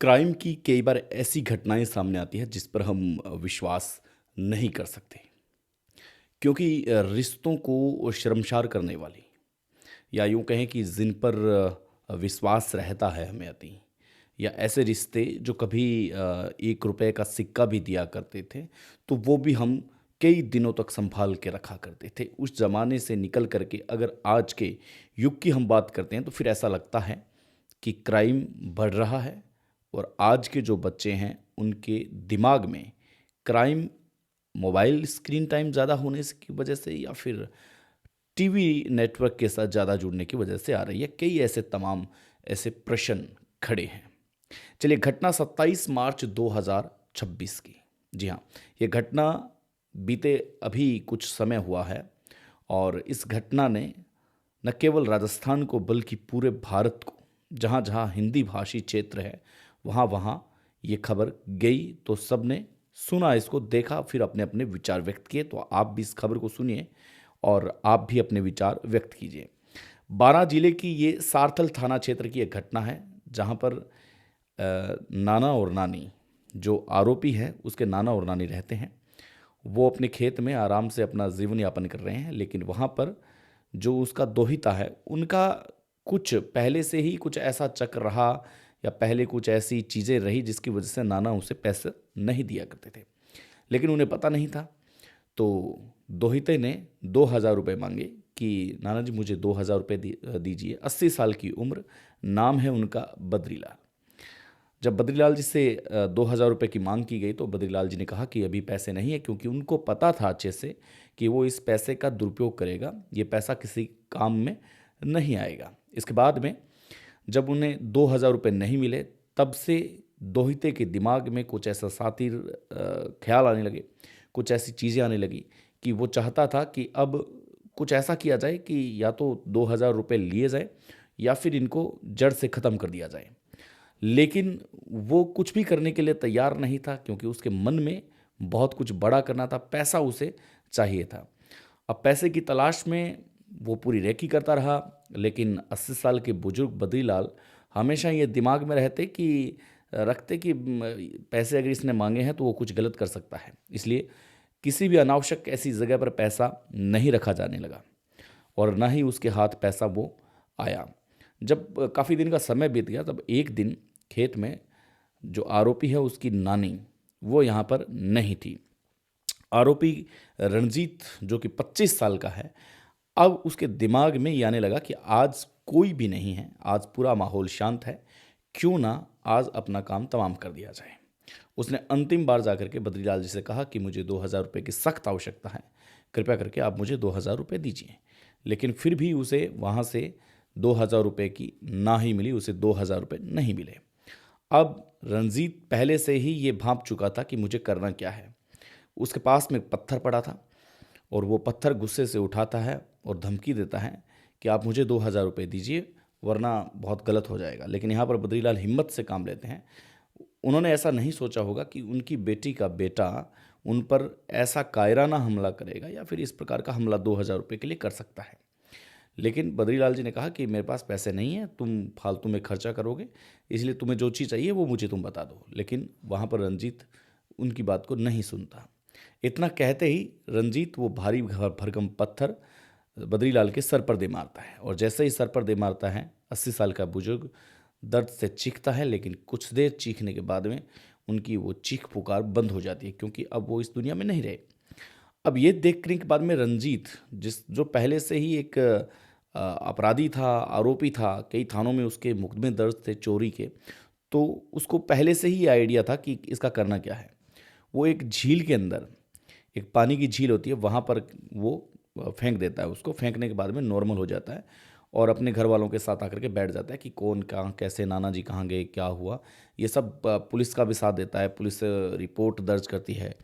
Crime की कई बार ऐसी घटनाएं सामने आती है जिस पर हम विश्वास नहीं कर सकते क्योंकि रिश्तों को शर्मसार करने वाली या यूं कहें कि जिन पर विश्वास रहता है हमें अति या ऐसे रिश्ते जो कभी 1 रुपए का सिक्का भी दिया करते थे तो वो भी हम कई दिनों तक संभाल के रखा करते थे। उस जमाने से निकल करके अगर आज के युग की हम बात करते हैं तो फिर ऐसा लगता है कि क्राइम बढ़ रहा है और आज के जो बच्चे हैं उनके दिमाग में क्राइम मोबाइल स्क्रीन टाइम ज़्यादा होने की वजह से या फिर टीवी नेटवर्क के साथ ज़्यादा जुड़ने की वजह से आ रही है। कई ऐसे तमाम ऐसे प्रश्न खड़े हैं। चलिए, घटना 27 मार्च 2026 की। जी हाँ, ये घटना बीते अभी कुछ समय हुआ है और इस घटना ने न केवल राजस्थान को बल्कि पूरे भारत को, जहाँ जहाँ हिंदी भाषी क्षेत्र है वहाँ वहाँ ये खबर गई तो सबने सुना, इसको देखा, फिर अपने अपने विचार व्यक्त किए। तो आप भी इस खबर को सुनिए और आप भी अपने विचार व्यक्त कीजिए। बारां जिले की ये सारथल थाना क्षेत्र की एक घटना है जहाँ पर नाना और नानी, जो आरोपी है उसके नाना और नानी रहते हैं। वो अपने खेत में आराम से अपना जीवन यापन कर रहे हैं, लेकिन वहाँ पर जो उसका दोहिता है उनका कुछ पहले से ही कुछ ऐसा चक्र रहा या पहले कुछ ऐसी चीज़ें रही जिसकी वजह से नाना उसे पैसे नहीं दिया करते थे, लेकिन उन्हें पता नहीं था। तो दोहिते ने 2,000 रुपये मांगे कि नाना जी मुझे 2,000 रुपये दीजिए। 80 साल की उम्र, नाम है उनका बद्रीलाल। जब बद्रीलाल जी से 2,000 रुपये की मांग की गई तो बद्रीलाल जी ने कहा कि अभी पैसे नहीं है, क्योंकि उनको पता था अच्छे से कि वो इस पैसे का दुरुपयोग करेगा, ये पैसा किसी काम में नहीं आएगा। इसके बाद में जब उन्हें 2,000 रुपये नहीं मिले तब से दोहिते के दिमाग में कुछ ऐसा सातिर ख्याल आने लगे, कुछ ऐसी चीज़ें आने लगी कि वो चाहता था कि अब कुछ ऐसा किया जाए कि या तो 2,000 रुपये लिए जाए या फिर इनको जड़ से ख़त्म कर दिया जाए। लेकिन वो कुछ भी करने के लिए तैयार नहीं था, क्योंकि उसके मन में बहुत कुछ बड़ा करना था, पैसा उसे चाहिए था। अब पैसे की तलाश में वो पूरी रेकी करता रहा, लेकिन 80 साल के बुजुर्ग बद्रीलाल हमेशा ये दिमाग में रहते कि रखते कि पैसे अगर इसने मांगे हैं तो वो कुछ गलत कर सकता है, इसलिए किसी भी अनावश्यक ऐसी जगह पर पैसा नहीं रखा जाने लगा और ना ही उसके हाथ पैसा वो आया। जब काफ़ी दिन का समय बीत गया तब एक दिन खेत में जो आरोपी है उसकी नानी वो यहाँ पर नहीं थी। आरोपी रणजीत, जो कि 25 साल का है, अब उसके दिमाग में ये आने लगा कि आज कोई भी नहीं है, आज पूरा माहौल शांत है, क्यों ना आज अपना काम तमाम कर दिया जाए। उसने अंतिम बार जाकर के बद्रीलाल जी से कहा कि मुझे 2,000 रुपये की सख्त आवश्यकता है, कृपया करके आप मुझे 2,000 रुपये दीजिए। लेकिन फिर भी उसे वहाँ से 2,000 रुपये की ना ही मिली, उसे 2,000 रुपये नहीं मिले। अब रंजीत पहले से ही ये भांप चुका था कि मुझे करना क्या है। उसके पास में एक पत्थर पड़ा था और वो पत्थर गुस्से से उठाता है और धमकी देता है कि आप मुझे 2,000 रुपये दीजिए वरना बहुत गलत हो जाएगा। लेकिन यहाँ पर बद्रीलाल हिम्मत से काम लेते हैं। उन्होंने ऐसा नहीं सोचा होगा कि उनकी बेटी का बेटा उन पर ऐसा कायराना हमला करेगा या फिर इस प्रकार का हमला 2,000 रुपये के लिए कर सकता है। लेकिन बद्रीलाल जी ने कहा कि मेरे पास पैसे नहीं हैं, तुम फालतू में खर्चा करोगे, इसलिए तुम्हें जो चीज़ चाहिए वो मुझे तुम बता दो। लेकिन वहाँ पर रंजीत उनकी बात को नहीं सुनता। इतना कहते ही रंजीत वो भारी भरकम पत्थर बद्रीलाल के सर पर दे मारता है और जैसे ही सर पर दे मारता है 80 साल का बुजुर्ग दर्द से चीखता है, लेकिन कुछ देर चीखने के बाद में उनकी वो चीख पुकार बंद हो जाती है, क्योंकि अब वो इस दुनिया में नहीं रहे। अब ये देखने के बाद में रंजीत, जिस जो पहले से ही एक अपराधी था, आरोपी था, कई थानों में उसके मुकदमे दर्ज थे चोरी के, तो उसको पहले से ही आइडिया था कि इसका करना क्या है। वो एक झील के अंदर, एक पानी की झील होती है, वहाँ पर वो फेंक देता है। उसको फेंकने के बाद में नॉर्मल हो जाता है और अपने घर वालों के साथ आकर के बैठ जाता है कि कौन कहाँ कैसे, नाना जी कहाँ गए, क्या हुआ, ये सब पुलिस का भी साथ देता है। पुलिस रिपोर्ट दर्ज करती है,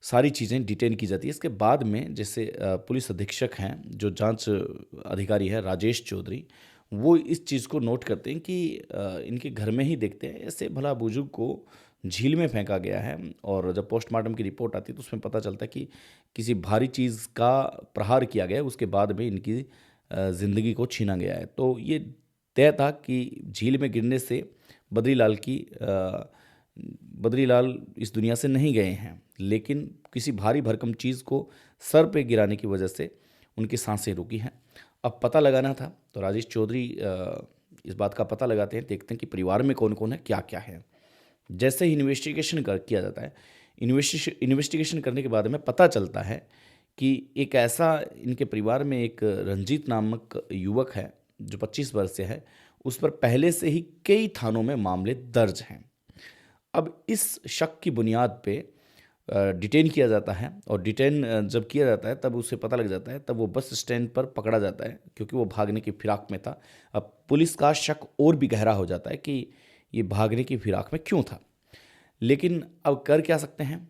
सारी चीज़ें डिटेन की जाती है। इसके बाद में जैसे पुलिस अधीक्षक हैं, जो जांच अधिकारी है राजेश चौधरी, वो इस चीज़ को नोट करते हैं कि इनके घर में ही देखते हैं ऐसे भला बुजुर्ग को झील में फेंका गया है। और जब पोस्टमार्टम की रिपोर्ट आती है तो उसमें पता चलता है कि किसी भारी चीज़ का प्रहार किया गया है, उसके बाद में इनकी ज़िंदगी को छीना गया है। तो ये तय था कि झील में गिरने से बद्रीलाल इस दुनिया से नहीं गए हैं, लेकिन किसी भारी भरकम चीज़ को सर पे गिराने की वजह से उनकी सांसें रुकी हैं। अब पता लगाना था, तो राजेश चौधरी इस बात का पता लगाते हैं, देखते हैं कि परिवार में कौन कौन है, क्या क्या है। जैसे ही इन्वेस्टिगेशन किया जाता है, इन्वेस्टिगेशन करने के बाद में पता चलता है कि एक ऐसा इनके परिवार में एक रंजीत नामक युवक है जो 25 वर्ष से है, उस पर पहले से ही कई थानों में मामले दर्ज हैं। अब इस शक की बुनियाद पे डिटेन किया जाता है, और डिटेन जब किया जाता है तब उसे पता लग जाता है, तब वो बस स्टैंड पर पकड़ा जाता है क्योंकि वो भागने की फिराक में था। अब पुलिस का शक और भी गहरा हो जाता है कि ये भागने की फिराक में क्यों था, लेकिन अब कर क्या सकते हैं।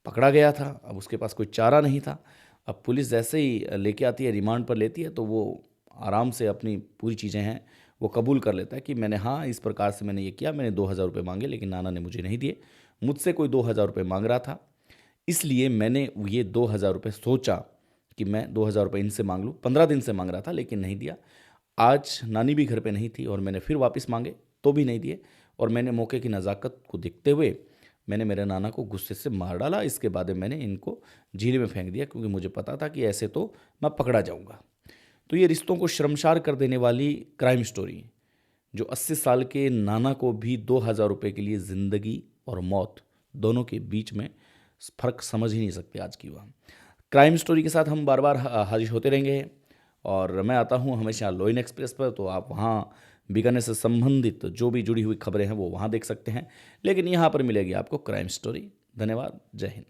पकड़ा गया था, अब उसके पास कोई चारा नहीं था। अब पुलिस जैसे ही लेके आती है, रिमांड पर लेती है, तो वो आराम से अपनी पूरी चीज़ें हैं वो कबूल कर लेता है कि मैंने, हाँ, इस प्रकार से मैंने ये किया, मैंने 2,000 रुपये मांगे लेकिन नाना ने मुझे नहीं दिए, मुझसे कोई 2,000 रुपये मांग रहा था, इसलिए मैंने ये 2,000 रुपये सोचा कि मैं 2,000 रुपये इनसे मांग लूँ। 15 दिन से मांग रहा था लेकिन नहीं दिया। आज नानी भी घर पे नहीं थी और मैंने फिर वापस मांगे तो भी नहीं दिए, और मैंने मौके की नज़ाकत को देखते हुए मैंने मेरे नाना को गुस्से से मार डाला। इसके बाद मैंने इनको झील में फेंक दिया क्योंकि मुझे पता था कि ऐसे तो मैं पकड़ा जाऊंगा। तो ये रिश्तों को शर्मसार कर देने वाली क्राइम स्टोरी, जो 80 साल के नाना को भी 2,000 रुपये के लिए ज़िंदगी और मौत दोनों के बीच में फ़र्क समझ ही नहीं सकते आज की युवा। क्राइम स्टोरी के साथ हम बार बार हाजिर होते रहेंगे, और मैं आता हूँ हमेशा लोइन एक्सप्रेस पर, तो आप वहाँ बीकानेर से संबंधित जो भी जुड़ी हुई खबरें हैं वो वहाँ देख सकते हैं, लेकिन यहाँ पर मिलेगी आपको क्राइम स्टोरी। धन्यवाद। जय हिंद।